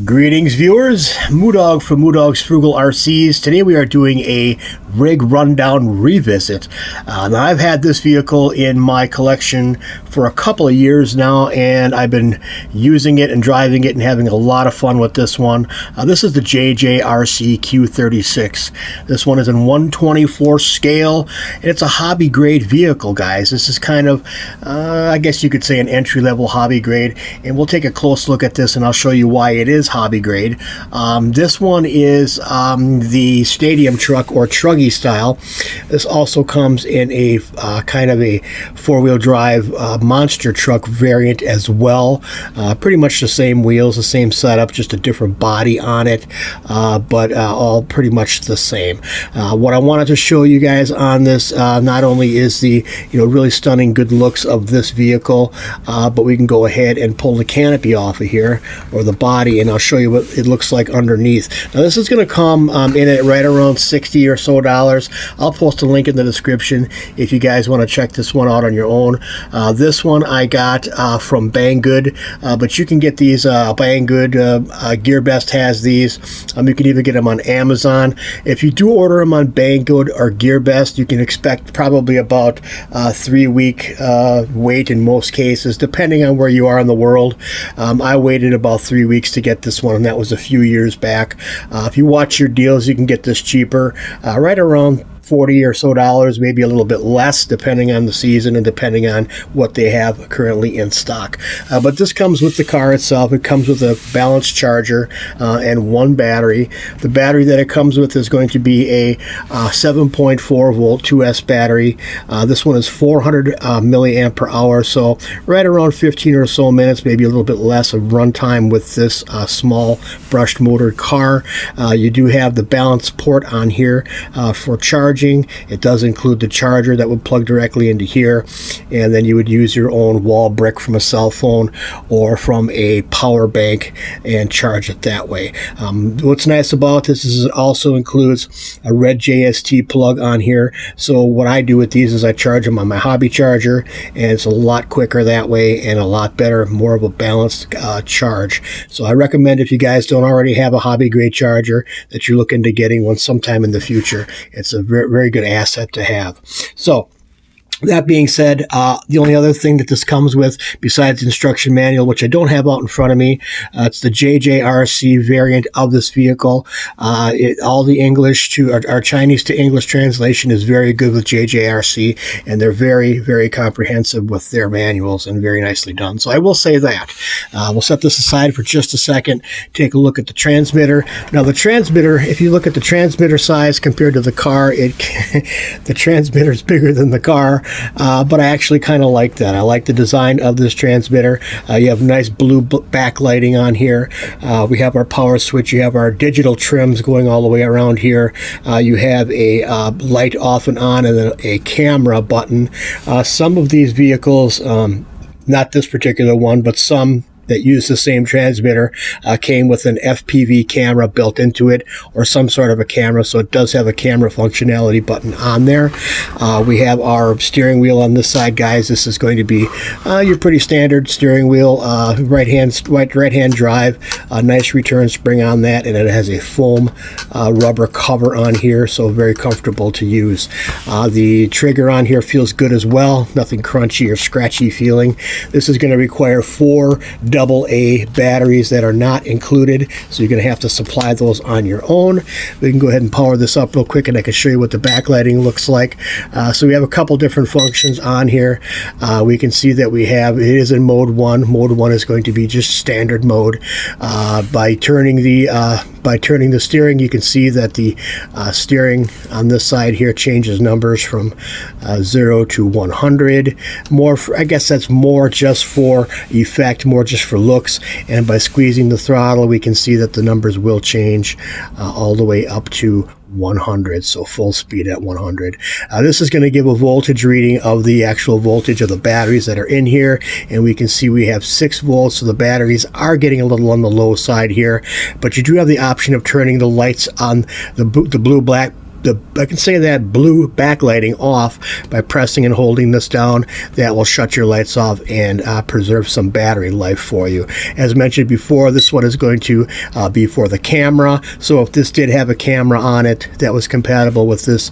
Greetings, viewers. Moodog from Moodog's Frugal RCs. Today we are doing a rig rundown revisit. Now I've had this vehicle in my collection for a couple of years now, and I've been using it and driving it and having a lot of fun with this one. This is the Jjrc Q36. This one is in 1/24 scale, and it's a hobby grade vehicle, guys. This is kind of, I guess you could say, an entry-level hobby grade, and we'll take a close look at this and I'll show you why it is hobby grade. This one is the stadium truck or truggy style. This also comes in a kind of a four-wheel drive monster truck variant as well. Pretty much the same wheels, the same setup, just a different body on it, but all pretty much the same. What I wanted to show you guys on this, not only is the really stunning good looks of this vehicle, but we can go ahead and pull the canopy off of here, or the body, and I'll show you what it looks like underneath. Now this is going to come in at right around $60 or so. I'll post a link in the description if you guys want to check this one out on your own. This one I got from Banggood, but you can get these Banggood. GearBest has these. You can even get them on Amazon. If you do order them on Banggood or GearBest, you can expect probably about 3-week wait in most cases, depending on where you are in the world. I waited about 3 weeks to get this one, and that was a few years back. If you watch your deals, you can get this cheaper, right around $40 or so, maybe a little bit less depending on the season and depending on what they have currently in stock. But this comes with the car itself. It comes with a balanced charger and one battery. The battery that it comes with is going to be a 7.4 volt 2S battery. This one is 400 milliamp per hour, so right around 15 or so minutes, maybe a little bit less of runtime with this small brushed motor car. You do have the balance port on here for charging. It does include the charger that would plug directly into here, and then you would use your own wall brick from a cell phone or from a power bank and charge it that way. What's nice about this is it also includes a red JST plug on here. So what I do with these is I charge them on my hobby charger, and it's a lot quicker that way and a lot better, more of a balanced charge. So I recommend, if you guys don't already have a hobby grade charger, that you're looking to getting one sometime in the future. It's a very good asset to have. So that being said, the only other thing that this comes with, besides the instruction manual, which I don't have out in front of me, it's the Jjrc variant of this vehicle. All the English to our Chinese to English translation is very good with Jjrc, and they're very comprehensive with their manuals and very nicely done. So I will say that. We'll set this aside for just a second. Take a look at the transmitter. Now the transmitter, if you look at the transmitter size compared to the car, the transmitter is bigger than the car. But I actually kind of like that. I like the design of this transmitter. You have nice blue backlighting on here. We have our power switch. You have our digital trims going all the way around here. You have a light off and on, and then a camera button. Some of these vehicles, not this particular one, but some that use the same transmitter came with an FPV camera built into it, or some sort of a camera, so it does have a camera functionality button on there. We have our steering wheel on this side, guys. This is going to be your pretty standard steering wheel, right hand drive, a nice return spring on that, and it has a foam rubber cover on here, so very comfortable to use. The trigger on here feels good as well, nothing crunchy or scratchy feeling. This is going to require 4 AA batteries that are not included, so you're going to have to supply those on your own. We can go ahead and power this up real quick, and I can show you what the backlighting looks like. So we have a couple different functions on here. We can see that it is in mode 1. Mode 1 is going to be just standard mode. By turning the steering, you can see that the steering on this side here changes numbers from 0 to 100. I guess that's more just for effect, more just for looks, and by squeezing the throttle we can see that the numbers will change all the way up to 100, so full speed at 100. This is going to give a voltage reading of the actual voltage of the batteries that are in here, and we can see we have 6 volts, so the batteries are getting a little on the low side here, but you do have the option of turning the lights on, the blue black I can say that blue backlighting off by pressing and holding this down. That will shut your lights off and preserve some battery life for you. As mentioned before, this one is going to be for the camera. So if this did have a camera on it that was compatible with this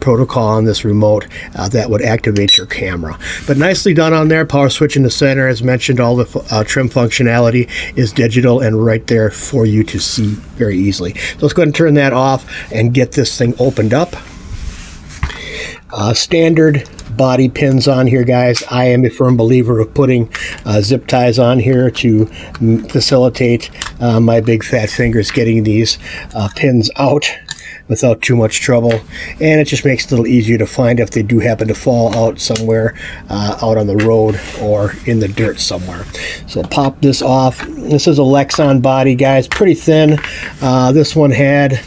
protocol on this remote, that would activate your camera. But nicely done on there. Power switch in the center. As mentioned, all the trim functionality is digital and right there for you to see very easily. So let's go ahead and turn that off and get this thing opened up. Standard body pins on here, guys. I am a firm believer of putting zip ties on here to facilitate my big fat fingers getting these pins out without too much trouble, and it just makes it a little easier to find if they do happen to fall out somewhere out on the road or in the dirt somewhere. So pop this off. This is a Lexan body, guys, pretty thin. This one had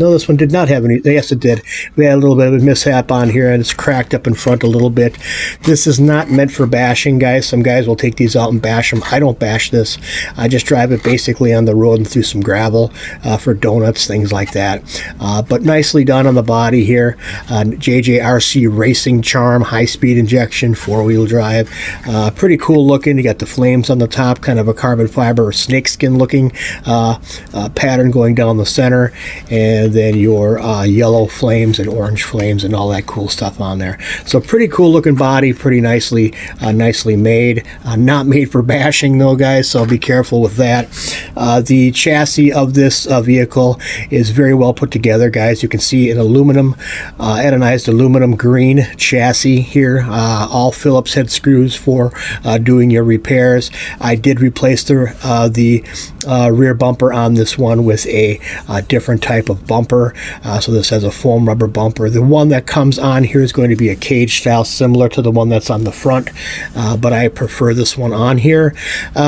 no, this one did not have any. Yes, it did. We had a little bit of a mishap on here, and it's cracked up in front a little bit. This is not meant for bashing, guys. Some guys will take these out and bash them. I don't bash this. I just drive it basically on the road and through some gravel for donuts, things like that. But nicely done on the body here. Jjrc Racing Charm, high-speed injection, four-wheel drive. Pretty cool looking. You got the flames on the top, kind of a carbon fiber or snakeskin looking pattern going down the center, and then your yellow flames and orange flames and all that cool stuff on there. So pretty cool looking body, pretty nicely made. Not made for bashing though, guys, so be careful with that. The chassis of this vehicle is very well put together, guys. You can see an aluminum, anodized aluminum green chassis here. All Phillips head screws for doing your repairs. I did replace the rear bumper on this one with a different type of bumper. So this has a foam rubber bumper. The one that comes on here is going to be a cage style, similar to the one that's on the front, but I prefer this one on here.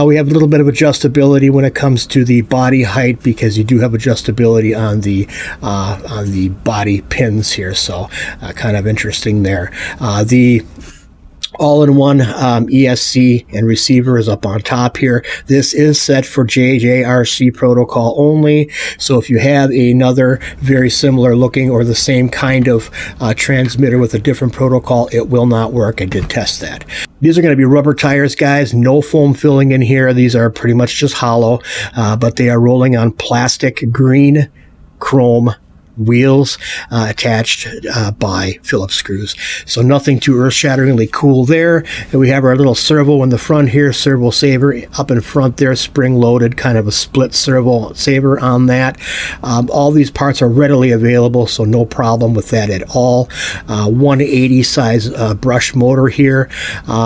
We have a little bit of adjustability when it comes to the body height, because you do have adjustability on the body pins here, so kind of interesting there. The all-in-one ESC and receiver is up on top here. This is set for Jjrc protocol only, so if you have another very similar looking or the same kind of transmitter with a different protocol, it will not work. I did test that. These are going to be rubber tires, guys. No foam filling in here. These are pretty much just hollow, but they are rolling on plastic green chrome wheels attached by Phillips screws. So nothing too earth-shatteringly cool there. And we have our little servo in the front here, servo saver up in front there, spring-loaded, kind of a split servo saver on that. All these parts are readily available, so no problem with that at all. 180 size brush motor here.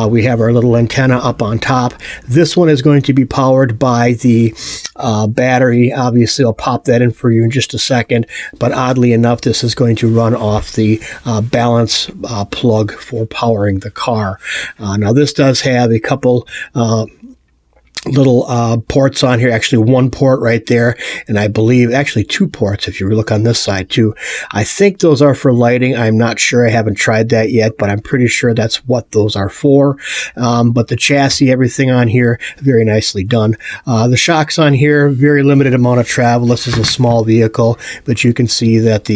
We have our little antenna up on top. This one is going to be powered by the battery. Obviously, I'll pop that in for you in just a second, but oddly enough, this is going to run off the balance plug for powering the car. Now, this does have a couple little ports on here, actually one port right there, and I believe actually two ports if you look on this side too. I think those are for lighting. I'm not sure. I haven't tried that yet, but I'm pretty sure that's what those are for. But the chassis, everything on here, very nicely done. The shocks on here, very limited amount of travel. This is a small vehicle, but you can see that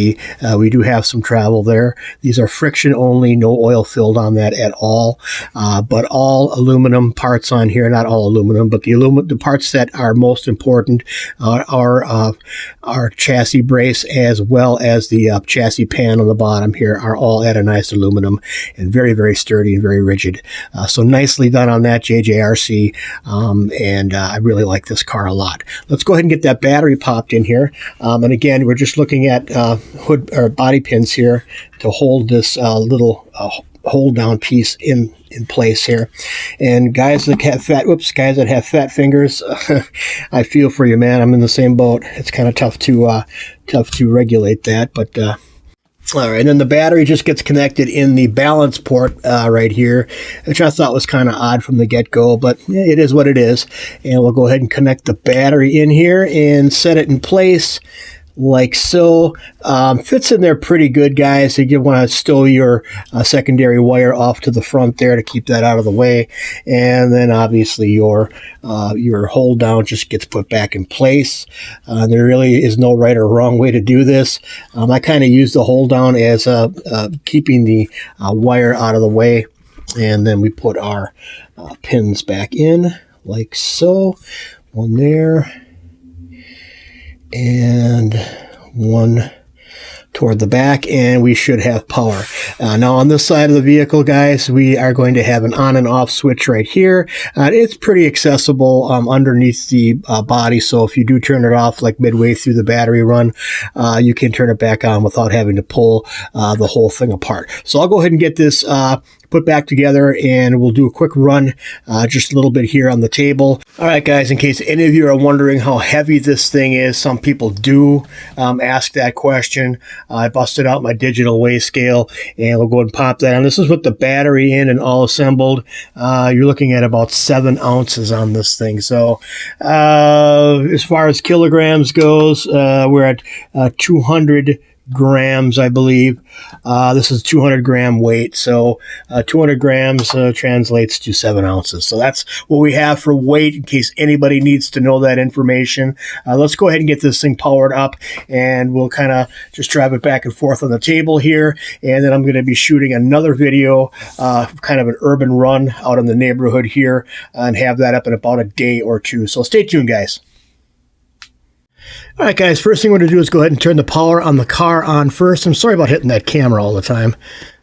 we do have some travel there. These are friction only, no oil filled on that at all, but all aluminum parts on here. Not all aluminum, but the parts that are most important are our chassis brace, as well as the chassis pan on the bottom here, are all anodized aluminum and very, very sturdy and very rigid. So nicely done on that, Jjrc, and I really like this car a lot. Let's go ahead and get that battery popped in here. And again, we're just looking at hood or body pins here to hold this little hold down piece in place here. And guys that have fat fingers, I feel for you, man. I'm in the same boat. It's kind of tough to regulate that, but all right. And then the battery just gets connected in the balance port right here, which I thought was kind of odd from the get-go, but it is what it is. And we'll go ahead and connect the battery in here and set it in place. like so. Fits in there pretty good, guys. You want to stow your secondary wire off to the front there to keep that out of the way, and then obviously your hold down just gets put back in place. There really is no right or wrong way to do this. I kind of use the hold down as keeping the wire out of the way, and then we put our pins back in like so. One there and one toward the back, and we should have power. Now on this side of the vehicle, guys, we are going to have an on and off switch right here. It's pretty accessible underneath the body, so if you do turn it off like midway through the battery run, you can turn it back on without having to pull the whole thing apart. So I'll go ahead and get this put back together, and we'll do a quick run just a little bit here on the table. All right, guys, in case any of you are wondering how heavy this thing is, some people do ask that question. I busted out my digital weigh scale, and we'll go ahead and pop that on. This is with the battery in and all assembled. You're looking at about 7 ounces on this thing. So as far as kilograms goes, we're at 200 grams, I believe. This is 200 gram weight, so 200 grams translates to 7 ounces. So that's what we have for weight, in case anybody needs to know that information. Let's go ahead and get this thing powered up, and we'll kind of just drive it back and forth on the table here, and then I'm going to be shooting another video, kind of an urban run out in the neighborhood here, and have that up in about a day or two. So stay tuned, guys. All right, guys, first thing we're going to do is go ahead and turn the power on the car on first. I'm sorry about hitting that camera all the time.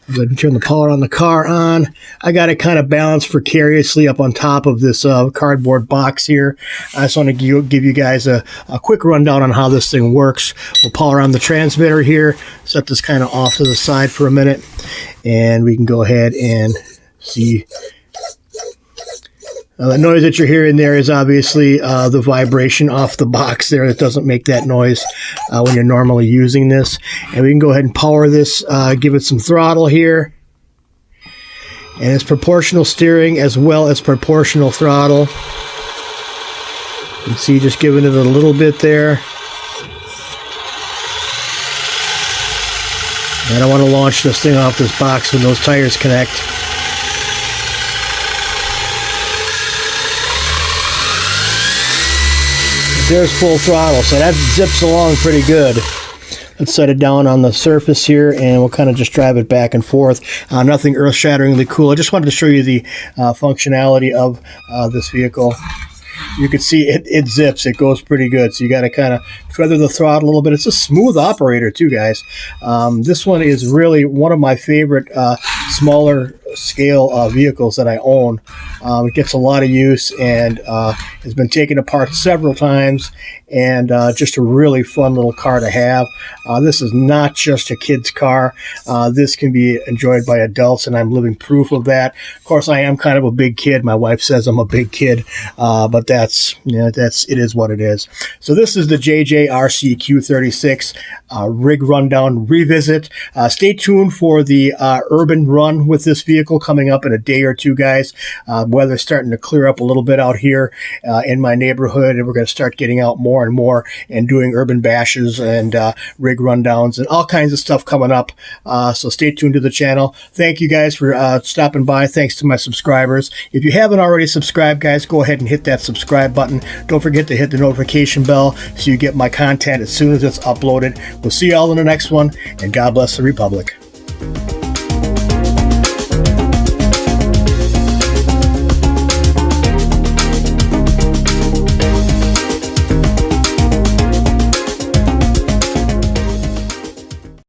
Go ahead and turn the power on the car on. I got it kind of balanced precariously up on top of this cardboard box here. I just want to give you guys a quick rundown on how this thing works. We'll power on the transmitter here, set this kind of off to the side for a minute, and we can go ahead and see. The noise that you're hearing there is obviously the vibration off the box there. It doesn't make that noise when you're normally using this. And we can go ahead and power this, give it some throttle here. And it's proportional steering as well as proportional throttle. You can see just giving it a little bit there. I don't want to launch this thing off this box when those tires connect. There's full throttle, so that zips along pretty good. Let's set it down on the surface here, and we'll kind of just drive it back and forth. Nothing earth-shatteringly cool. I just wanted to show you the functionality of this vehicle. You can see it zips. It goes pretty good. So you got to kind of feather the throttle a little bit. It's a smooth operator too, guys. This one is really one of my favorite smaller scale vehicles that I own. It gets a lot of use and has been taken apart several times, and just a really fun little car to have. This is not just a kid's car. This can be enjoyed by adults, and I'm living proof of that. Of course, I am kind of a big kid. My wife says I'm a big kid, but it is what it is. So this is the Jjrc Q36 rig rundown revisit. Stay tuned for the urban run with this vehicle coming up in a day or two, guys. Weather's starting to clear up a little bit out here in my neighborhood, and we're going to start getting out more and more and doing urban bashes and rig rundowns and all kinds of stuff coming up. So stay tuned to the channel. Thank you guys for stopping by. Thanks to my subscribers. If you haven't already subscribed, guys, go ahead and hit that subscribe button. Don't forget to hit the notification bell so you get my content as soon as it's uploaded. We'll see you all in the next one, and God bless the Republic.